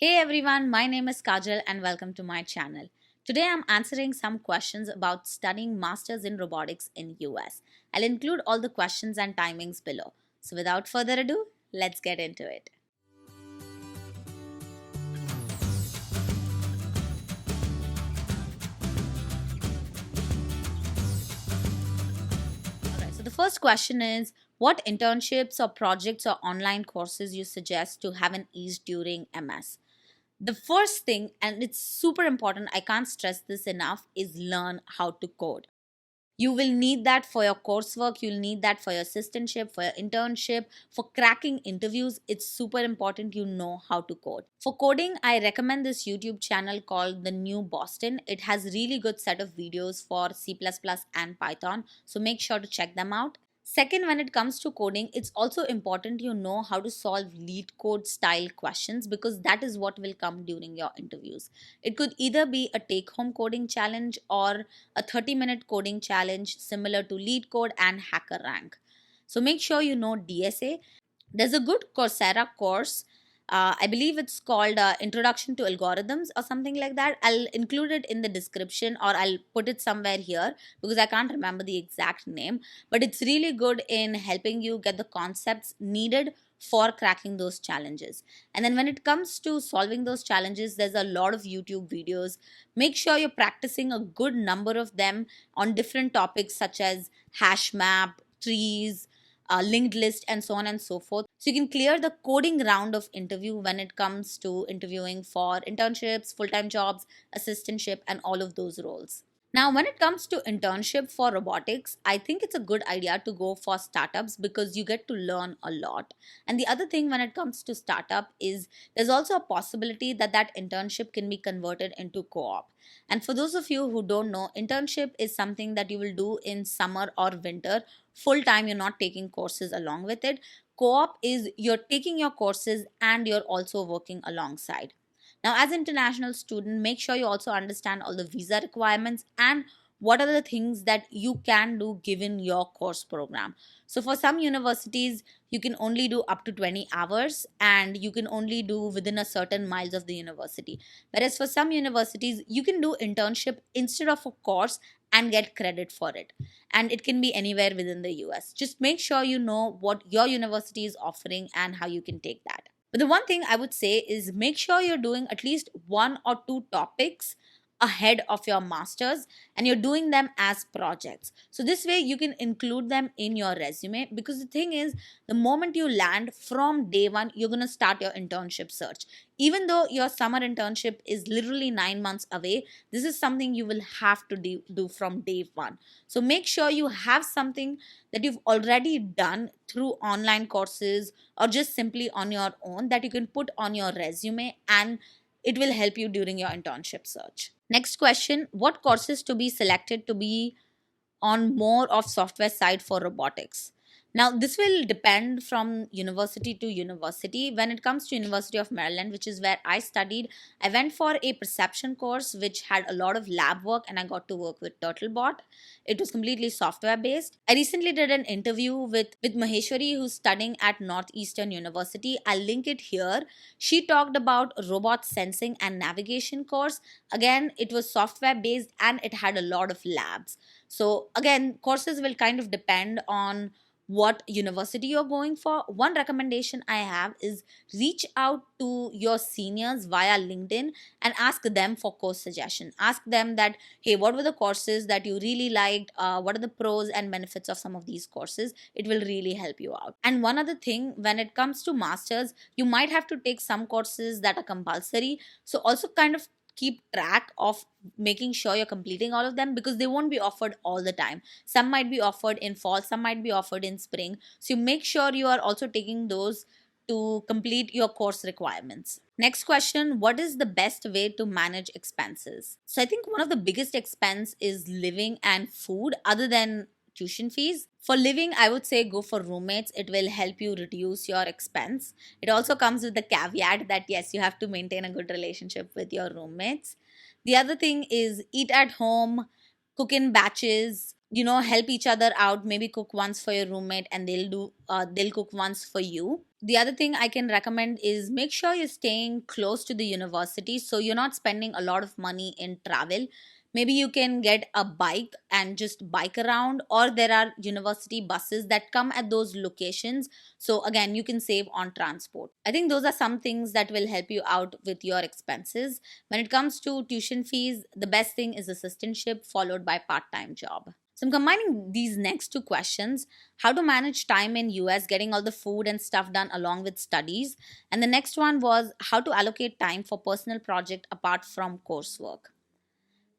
Hey everyone, my name is Kajal and welcome to my channel. Today I'm answering some questions about studying masters in robotics in US. I'll include all the questions and timings below. So without further ado, let's get into it. Alright, so the first question is what internships or projects or online courses you suggest to have an ease during MS? The first thing, and it's super important, I can't stress this enough, is learn how to code. You will need that for your coursework, you'll need that for your assistantship, for your internship, for cracking interviews. It's super important you know how to code. For coding, I recommend this YouTube channel called The New Boston. It has really good set of videos for C++ and Python, so make sure to check them out. Second, when it comes to coding, it's also important you know how to solve lead code style questions because that is what will come during your interviews. It could either be a take home coding challenge or a 30-minute coding challenge similar to lead code and hacker rank. So make sure you know DSA. There's a good Coursera course. I believe it's called Introduction to Algorithms or something like that. I'll include it in the description or I'll put it somewhere here because I can't remember the exact name. But it's really good in helping you get the concepts needed for cracking those challenges. And then when it comes to solving those challenges, there's a lot of YouTube videos. Make sure you're practicing a good number of them on different topics such as hash map, trees, linked list, and so on and so forth. So you can clear the coding round of interview when it comes to interviewing for internships, full-time jobs, assistantship, and all of those roles. Now, when it comes to internship for robotics, I think it's a good idea to go for startups because you get to learn a lot. And the other thing when it comes to startup is there's also a possibility that that internship can be converted into co-op. And for those of you who don't know, internship is something that you will do in summer or winter. Full time, you're not taking courses along with it. Co-op is you're taking your courses and you're also working alongside. Now, as an international student, make sure you also understand all the visa requirements and what are the things that you can do given your course program. So, for some universities, you can only do up to 20 hours and you can only do within a certain miles of the university. Whereas for some universities, you can do internship instead of a course and get credit for it. And it can be anywhere within the US. Just make sure you know what your university is offering and how you can take that. But the one thing I would say is make sure you're doing at least one or two topics ahead of your masters and you're doing them as projects. So this way you can include them in your resume because the thing is the moment you land from day one, you're going to start your internship search. Even though your summer internship is literally 9 months away, this is something you will have to do from day one. So make sure you have something that you've already done through online courses or just simply on your own that you can put on your resume and it will help you during your internship search. Next question, what courses to be selected to be on more of software side for robotics? Now this will depend from university to university. When it comes to University of Maryland, which is where I studied, I went for a perception course which had a lot of lab work and I got to work with Turtlebot. It was completely software based. I recently did an interview with Maheshwari, who's studying at Northeastern University. I'll link it here. She talked about robot sensing and navigation course. Again, it was software based and it had a lot of labs. So again, courses will kind of depend on what university you're going for. One recommendation I have is reach out to your seniors via LinkedIn and ask them for course suggestion. Ask them that, hey, what were the courses that you really liked? What are the pros and benefits of some of these courses? It will really help you out. And one other thing, when it comes to masters, you might have to take some courses that are compulsory. So also kind of keep track of making sure you're completing all of them because they won't be offered all the time. Some might be offered in fall, some might be offered in spring. So you make sure you are also taking those to complete your course requirements. Next question, what is the best way to manage expenses? So I think one of the biggest expense is living and food other than tuition fees. For living, I would say go for roommates. It will help you reduce your expense. It also comes with the caveat that yes, you have to maintain a good relationship with your roommates. The other thing is eat at home, cook in batches, help each other out. Maybe cook once for your roommate and they'll cook once for you. The other thing I can recommend is make sure you're staying close to the university so you're not spending a lot of money in travel. Maybe you can get a bike and just bike around, or there are university buses that come at those locations. So, again, you can save on transport. I think those are some things that will help you out with your expenses. When it comes to tuition fees, the best thing is assistantship followed by part time job. So I'm combining these next two questions: how to manage time in US, getting all the food and stuff done along with studies. And the next one was how to allocate time for personal project apart from coursework.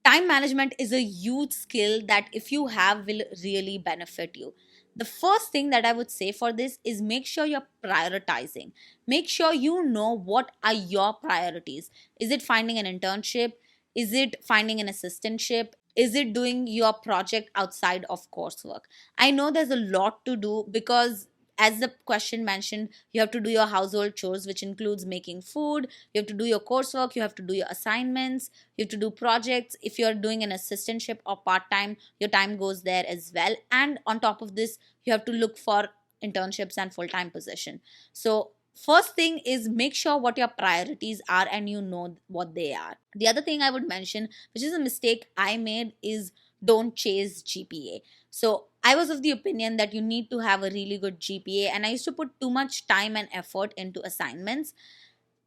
Time management is a huge skill that if you have will really benefit you. The first thing that I would say for this is make sure you're prioritizing. Make sure you know what are your priorities. Is it finding an internship? Is it finding an assistantship? Is it doing your project outside of coursework? I know there's a lot to do because, as the question mentioned, you have to do your household chores, which includes making food, you have to do your coursework, you have to do your assignments, you have to do projects. If you're doing an assistantship or part time, your time goes there as well. And on top of this, you have to look for internships and full time position. So, first thing is make sure what your priorities are and you know what they are. The other thing I would mention, which is a mistake I made, is don't chase GPA. So, I was of the opinion that you need to have a really good GPA, and I used to put too much time and effort into assignments.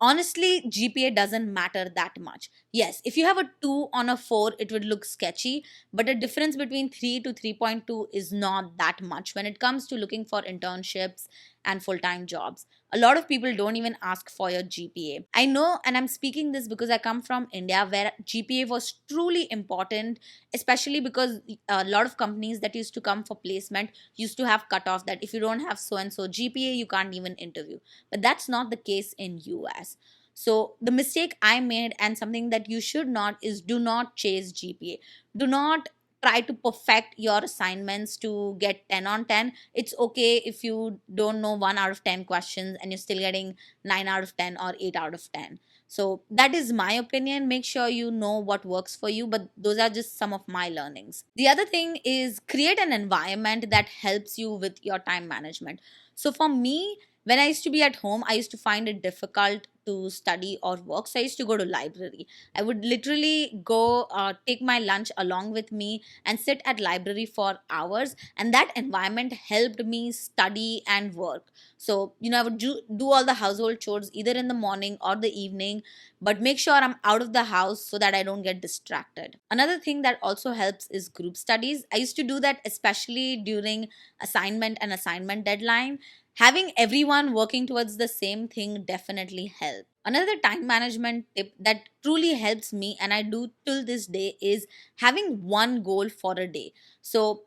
Honestly, GPA doesn't matter that much. Yes, if you have a 2 on a 4, it would look sketchy, but the difference between 3 to 3.2 is not that much when it comes to looking for internships and full time jobs. A lot of people don't even ask for your GPA. I know, and I'm speaking this because I come from India where GPA was truly important, especially because a lot of companies that used to come for placement used to have cutoff that if you don't have so and so GPA, you can't even interview. But that's not the case in US. So the mistake I made, and something that you should not, is do not chase GPA. Do not try to perfect your assignments to get 10 on 10. It's okay if you don't know 1 out of 10 questions and you're still getting 9 out of 10 or 8 out of 10. So that is my opinion. Make sure you know what works for you, but those are just some of my learnings. The other thing is create an environment that helps you with your time management. So for me, when I used to be at home, I used to find it difficult to study or work. So I used to go to library. I would literally go take my lunch along with me and sit at library for hours. And that environment helped me study and work. So, I would do all the household chores either in the morning or the evening, but make sure I'm out of the house so that I don't get distracted. Another thing that also helps is group studies. I used to do that especially during assignment and assignment deadline. Having everyone working towards the same thing definitely helps. Another time management tip that truly helps me, and I do till this day, is having one goal for a day. So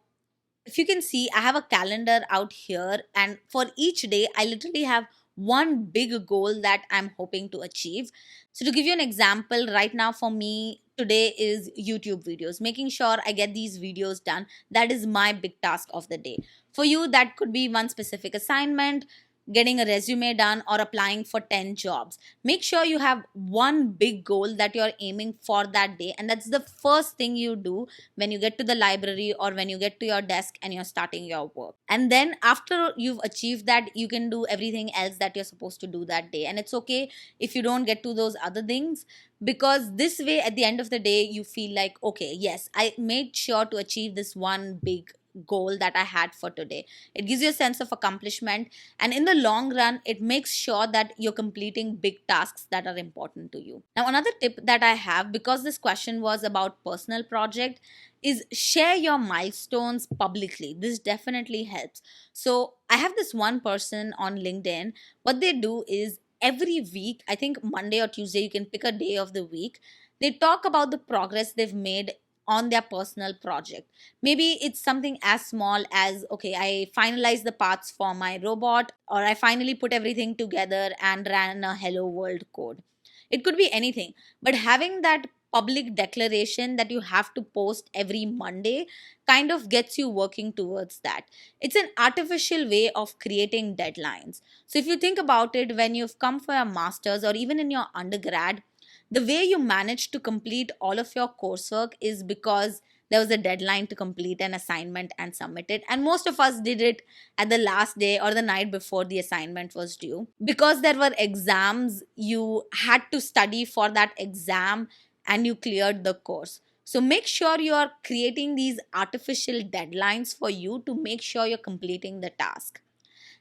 if you can see, I have a calendar out here, and for each day I literally have one big goal that I'm hoping to achieve. So to give you an example, right now for me today is YouTube videos, making sure I get these videos done. That is my big task of the day. For you, that could be one specific assignment, getting a resume done, or applying for 10 jobs. Make sure you have one big goal that you're aiming for that day, and that's the first thing you do when you get to the library or when you get to your desk and you're starting your work. And then after you've achieved that, you can do everything else that you're supposed to do that day. And it's okay if you don't get to those other things, because this way at the end of the day you feel like, okay, yes, I made sure to achieve this one big goal that I had for today. It gives you a sense of accomplishment, and in the long run it makes sure that you're completing big tasks that are important to you. Now, another tip that I have, because this question was about personal project, is share your milestones publicly. This definitely helps. So I have this one person on LinkedIn. What they do is every week, I think Monday or Tuesday, you can pick a day of the week, they talk about the progress they've made on their personal project. Maybe it's something as small as, okay, I finalized the parts for my robot, or I finally put everything together and ran a hello world code. It could be anything, but having that public declaration that you have to post every Monday kind of gets you working towards that. It's an artificial way of creating deadlines. So if you think about it, when you've come for your masters or even in your undergrad, the way you manage to complete all of your coursework is because there was a deadline to complete an assignment and submit it. And most of us did it at the last day or the night before the assignment was due. Because there were exams, you had to study for that exam and you cleared the course. So make sure you are creating these artificial deadlines for you to make sure you're completing the task.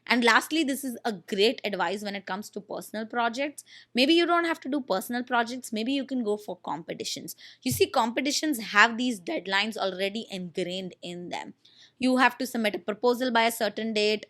And lastly, this is a great advice when it comes to personal projects. Maybe you don't have to do personal projects, maybe you can go for competitions. You see, competitions have these deadlines already ingrained in them. You have to submit a proposal by a certain date.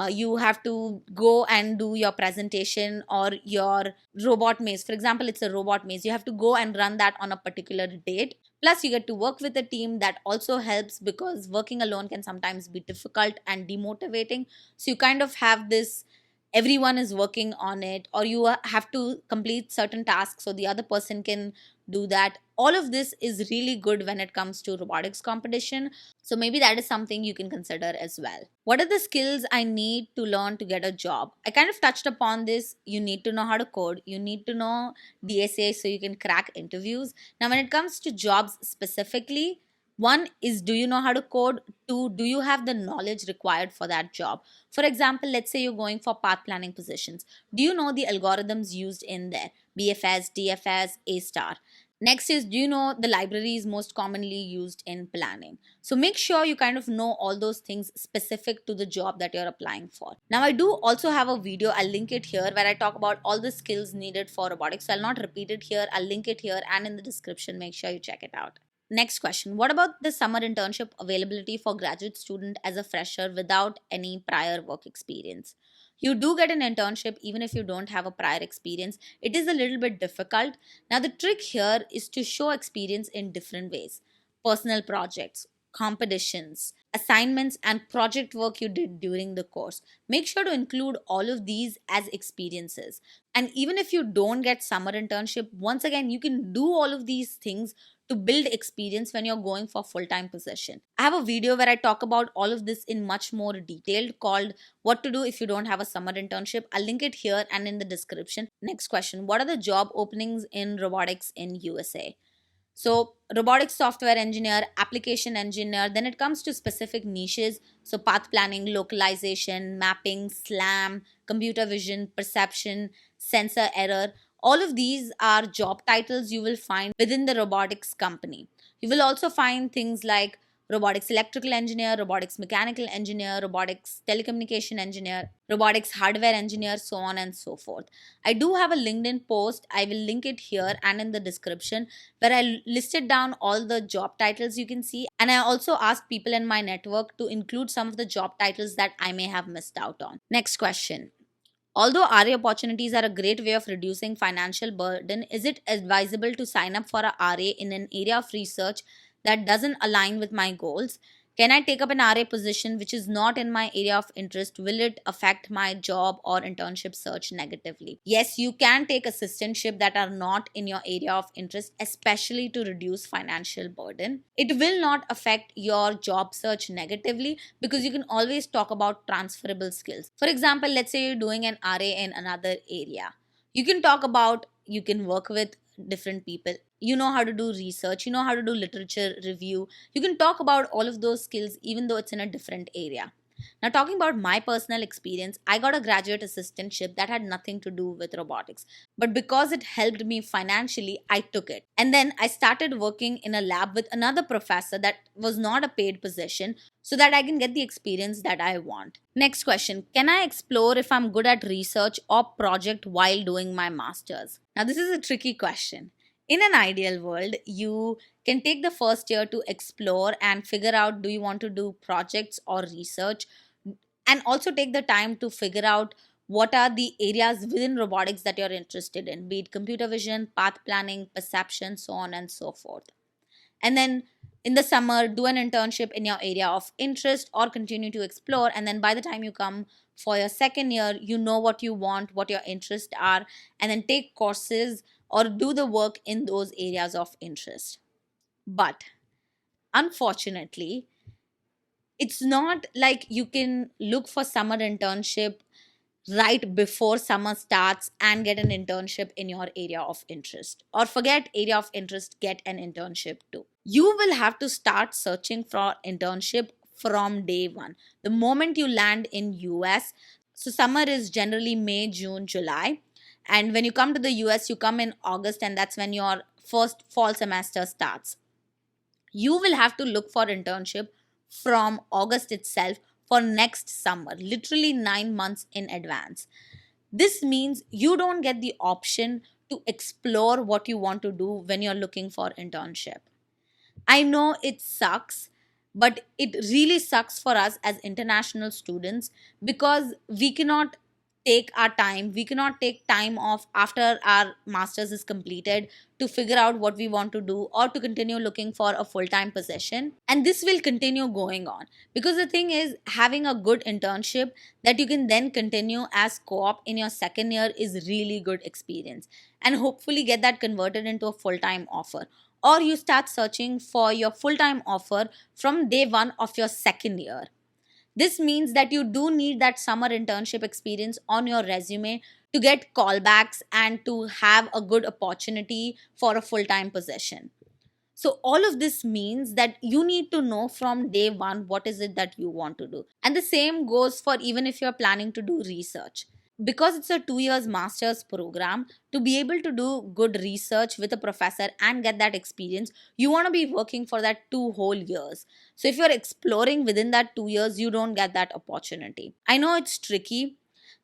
You have to go and do your presentation or your robot maze. For example, it's a robot maze. You have to go and run that on a particular date. Plus, you get to work with a team. That also helps because working alone can sometimes be difficult and demotivating. So you kind of have this, everyone is working on it, or you have to complete certain tasks so the other person can do that. All of this is really good when it comes to robotics competition. So maybe that is something you can consider as well. What are the skills I need to learn to get a job? I kind of touched upon this. You need to know how to code, you need to know DSA so you can crack interviews. Now when it comes to jobs specifically, one is, do you know how to code? Two, do you have the knowledge required for that job? For example, let's say you're going for path planning positions. Do you know the algorithms used in there? BFS, DFS, A star. Next is, do you know the libraries most commonly used in planning? So make sure you kind of know all those things specific to the job that you're applying for. Now, I do also have a video, I'll link it here, where I talk about all the skills needed for robotics. So I'll not repeat it here, I'll link it here and in the description. Make sure you check it out. Next question. What about the summer internship availability for graduate student as a fresher without any prior work experience? You do get an internship even if you don't have a prior experience. It is a little bit difficult. Now, the trick here is to show experience in different ways. Personal projects, competitions, assignments, and project work you did during the course. Make sure to include all of these as experiences. And even if you don't get summer internship, once again, you can do all of these things to build experience when you're going for full-time position. I have a video where I talk about all of this in much more detail called what to do if you don't have a summer internship. I'll link it here and in the description. Next question. What are the job openings in robotics in USA? So robotics software engineer, application engineer, then it comes to specific niches. So path planning, localization, mapping, SLAM, computer vision, perception, sensor error. All of these are job titles you will find within the robotics company. You will also find things like robotics electrical engineer, robotics mechanical engineer, robotics telecommunication engineer, robotics hardware engineer, so on and so forth. I do have a LinkedIn post. I will link it here and in the description where I listed down all the job titles you can see. And I also asked people in my network to include some of the job titles that I may have missed out on. Next question. Although RA opportunities are a great way of reducing financial burden, is it advisable to sign up for a RA in an area of research that doesn't align with my goals? Can I take up an RA position which is not in my area of interest? Will it affect my job or internship search negatively? Yes, you can take assistantship that are not in your area of interest, especially to reduce financial burden. It will not affect your job search negatively because you can always talk about transferable skills. For example, let's say you're doing an RA in another area. You can talk about, you can work with different people. You know how to do research, you know how to do literature review. You can talk about all of those skills even though it's in a different area. Now, talking about my personal experience, I got a graduate assistantship that had nothing to do with robotics. But because it helped me financially, I took it. And then I started working in a lab with another professor that was not a paid position so that I can get the experience that I want. Next question. Can I explore if I'm good at research or project while doing my master's? Now, this is a tricky question. In an ideal world, you can take the first year to explore and figure out, do you want to do projects or research, and also take the time to figure out what are the areas within robotics that you're interested in, be it computer vision, path planning, perception, so on and so forth. And then in the summer, do an internship in your area of interest or continue to explore. And then by the time you come for your second year, you know what you want, what your interests are, and then take courses or do the work in those areas of interest. But unfortunately, it's not like you can look for summer internship right before summer starts and get an internship in your area of interest. Or forget area of interest, get an internship too. You will have to start searching for internship from day one. The moment you land in US, so summer is generally May, June, July. And when you come to the US, you come in August, and that's when your first fall semester starts. You will have to look for internship from August itself for next summer, literally 9 months in advance. This means you don't get the option to explore what you want to do when you're looking for internship. I know it sucks, but it really sucks for us as international students because we cannot take our time. We cannot take time off after our master's is completed to figure out what we want to do or to continue looking for a full time position. And this will continue going on because the thing is, having a good internship that you can then continue as co op in your second year is really good experience, and hopefully get that converted into a full time offer, or you start searching for your full time offer from day one of your second year. This means that you do need that summer internship experience on your resume to get callbacks and to have a good opportunity for a full time position. So, all of this means that you need to know from day one what is it that you want to do. And the same goes for even if you're planning to do research. Because it's a 2 years master's program, to be able to do good research with a professor and get that experience, you want to be working for that 2 whole years. So, if you're exploring within that 2 years, you don't get that opportunity. I know it's tricky.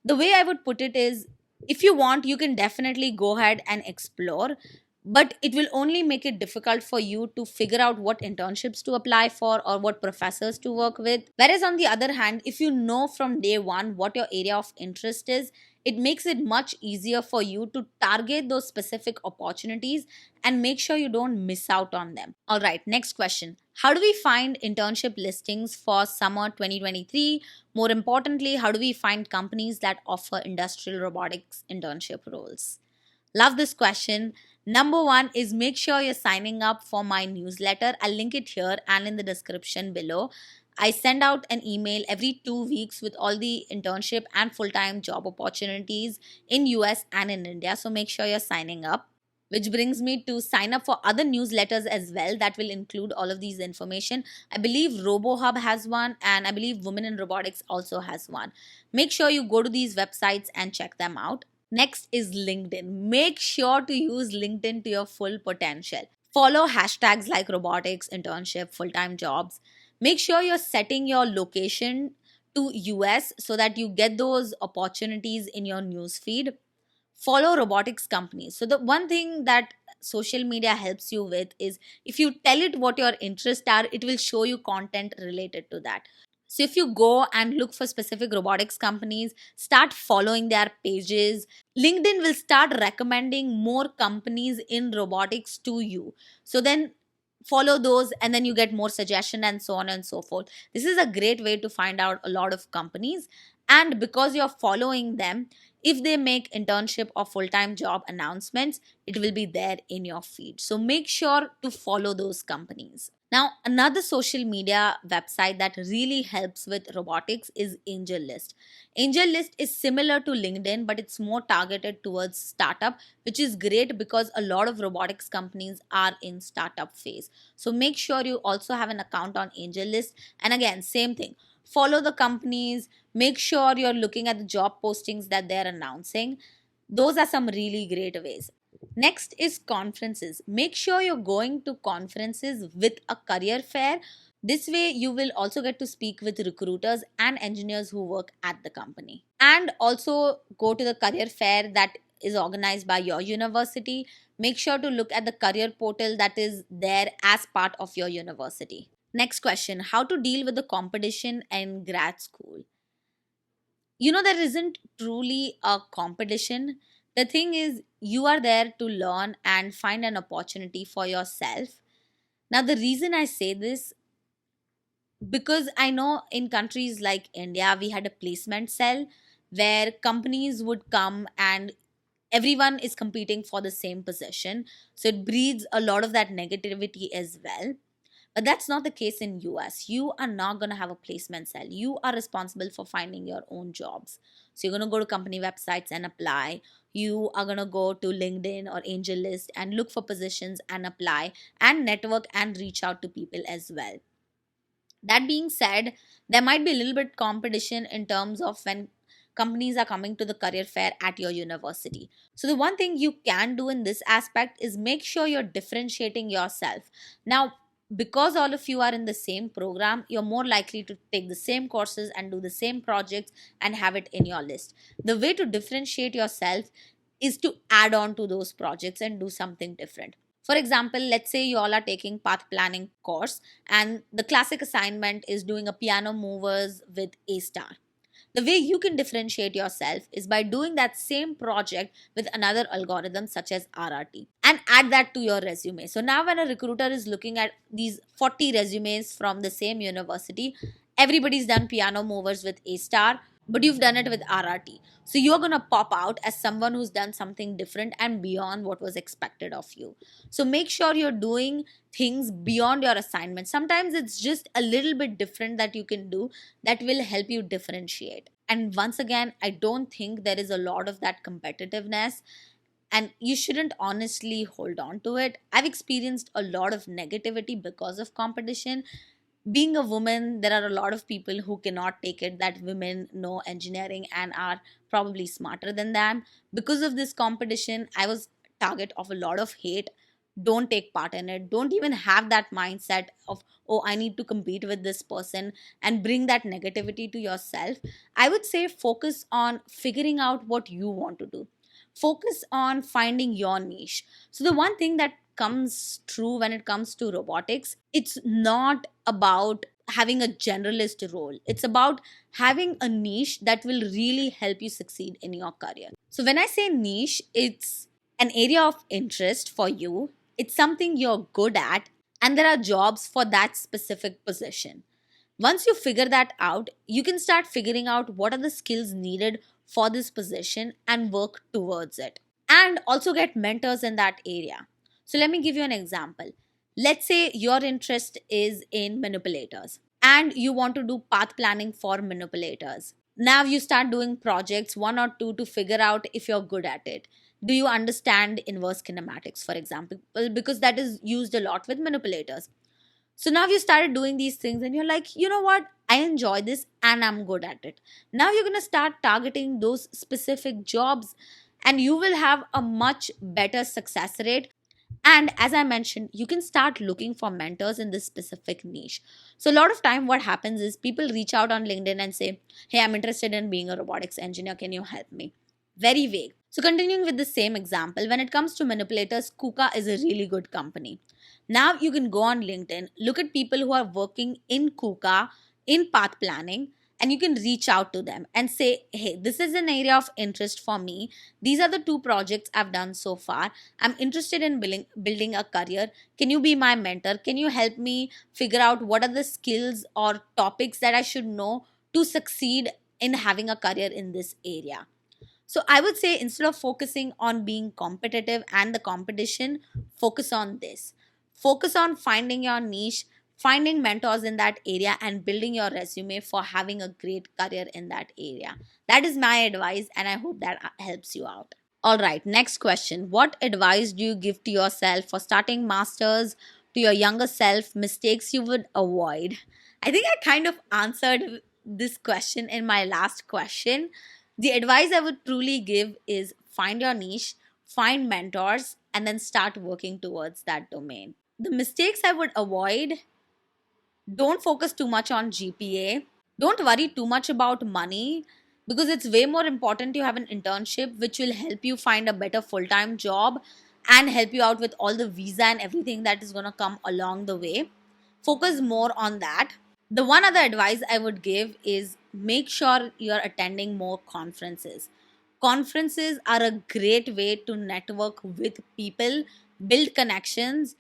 The way I would put it is, if you want, you can definitely go ahead and explore, but it will only make it difficult for you to figure out what internships to apply for or what professors to work with. Whereas, on the other hand, if you know from day one what your area of interest is, it makes it much easier for you to target those specific opportunities and make sure you don't miss out on them. All right, next question. How do we find internship listings for summer 2023? More importantly, how do we find companies that offer industrial robotics internship roles? Love this question. Number one is make sure you're signing up for my newsletter. I'll link it here and in the description below. I send out an email every 2 weeks with all the internship and full-time job opportunities in US and in India. So make sure you're signing up. Which brings me to sign up for other newsletters as well that will include all of these information. I believe RoboHub has one, and I believe Women in Robotics also has one. Make sure you go to these websites and check them out. Next is LinkedIn. Make sure to use LinkedIn to your full potential. Follow hashtags like robotics, internship, full time jobs. Make sure you're setting your location to US so that you get those opportunities in your newsfeed. Follow robotics companies. So, the one thing that social media helps you with is if you tell it what your interests are, it will show you content related to that. So if you go and look for specific robotics companies, start following their pages. LinkedIn will start recommending more companies in robotics to you. So then follow those and then you get more suggestion and so on and so forth. This is a great way to find out a lot of companies, and because you're following them, if they make internship or full-time job announcements, it will be there in your feed. So make sure to follow those companies. Now, another social media website that really helps with robotics is AngelList. AngelList is similar to LinkedIn, but it's more targeted towards startup, which is great because a lot of robotics companies are in startup phase. So make sure you also have an account on AngelList. And again, same thing. Follow the companies, make sure you're looking at the job postings that they're announcing. Those are some really great ways. Next is conferences. Make sure you're going to conferences with a career fair. This way, you will also get to speak with recruiters and engineers who work at the company. And also go to the career fair that is organized by your university. Make sure to look at the career portal that is there as part of your university. Next question. How to deal with the competition in grad school? There isn't truly a competition. The thing is, you are there to learn and find an opportunity for yourself. Now, the reason I say this, because I know in countries like India, we had a placement cell where companies would come and everyone is competing for the same position. So it breeds a lot of that negativity as well. But that's not the case in US. You are not going to have a placement cell. You are responsible for finding your own jobs. So you're going to go to company websites and apply. You are going to go to LinkedIn or Angel List and look for positions and apply and network and reach out to people as well. That being said, there might be a little bit competition in terms of when companies are coming to the career fair at your university. So the one thing you can do in this aspect is make sure you're differentiating yourself. Now, because all of you are in the same program, you're more likely to take the same courses and do the same projects and have it in your list. The way to differentiate yourself is to add on to those projects and do something different. For example, let's say you all are taking path planning course and the classic assignment is doing a piano movers with A star. The way you can differentiate yourself is by doing that same project with another algorithm such as RRT and add that to your resume. So now when a recruiter is looking at these 40 resumes from the same university, everybody's done piano movers with A star, but you've done it with RRT. So you're going to pop out as someone who's done something different and beyond what was expected of you. So make sure you're doing things beyond your assignment. Sometimes it's just a little bit different that you can do that will help you differentiate. And once again, I don't think there is a lot of that competitiveness, and you shouldn't honestly hold on to it. I've experienced a lot of negativity because of competition. Being a woman, there are a lot of people who cannot take it that women know engineering and are probably smarter than them. Because of this competition, I was target of a lot of hate. Don't take part in it. Don't even have that mindset of, oh, I need to compete with this person and bring that negativity to yourself. I would say focus on figuring out what you want to do. Focus on finding your niche. So the one thing that comes true when it comes to robotics, it's not about having a generalist role. It's about having a niche that will really help you succeed in your career. So when I say niche, it's an area of interest for you. It's something you're good at, and there are jobs for that specific position. Once you figure that out, you can start figuring out what are the skills needed for this position and work towards it. And also get mentors in that area. So let me give you an example. Let's say your interest is in manipulators and you want to do path planning for manipulators. Now you start doing projects, one or two, to figure out if you're good at it. Do you understand inverse kinematics, for example? Well, because that is used a lot with manipulators. So now you started doing these things and you're like, you know what? I enjoy this and I'm good at it. Now you're going to start targeting those specific jobs and you will have a much better success rate. And as I mentioned, you can start looking for mentors in this specific niche. So a lot of time what happens is people reach out on LinkedIn and say, hey, I'm interested in being a robotics engineer. Can you help me? Very vague. So continuing with the same example, when it comes to manipulators, KUKA is a really good company. Now you can go on LinkedIn, look at people who are working in KUKA, in path planning, and you can reach out to them and say, hey, this is an area of interest for me. These are the two projects I've done so far. I'm interested in building a career. Can you be my mentor? Can you help me figure out what are the skills or topics that I should know to succeed in having a career in this area? So I would say instead of focusing on being competitive and the competition, focus on this. Focus on finding your niche, finding mentors in that area, and building your resume for having a great career in that area. That is my advice, and I hope that helps you out. All right, next question. What advice do you give to yourself for starting masters, to your younger self, mistakes you would avoid? I think I kind of answered this question in my last question. The advice I would truly give is find your niche, find mentors, and then start working towards that domain. The mistakes I would avoid: don't focus too much on GPA. Don't worry too much about money because it's way more important to have an internship which will help you find a better full time job and help you out with all the visa and everything that is going to come along the way. Focus more on that. The one other advice I would give is make sure you're attending more conferences. Conferences are a great way to network with people, build connections,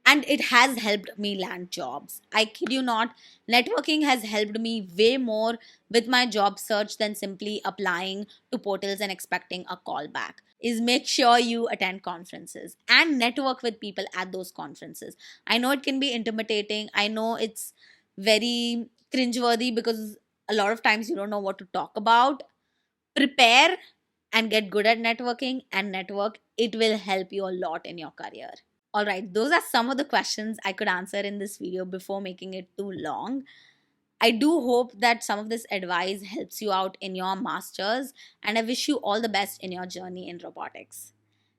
and it has helped me land jobs. I kid you not, networking has helped me way more with my job search than simply applying to portals and expecting a call back. is make sure you attend conferences and network with people at those conferences. I know it can be intimidating. I know it's very cringeworthy because a lot of times you don't know what to talk about. Prepare and get good at networking and network. It will help you a lot in your career. All right, those are some of the questions I could answer in this video before making it too long. I do hope that some of this advice helps you out in your masters, and I wish you all the best in your journey in robotics.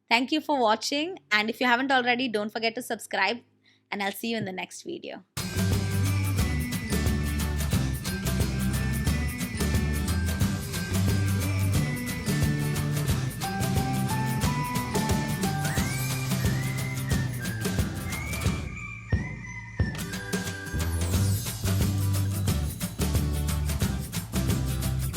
Thank you for watching, and if you haven't already, don't forget to subscribe, and I'll see you in the next video.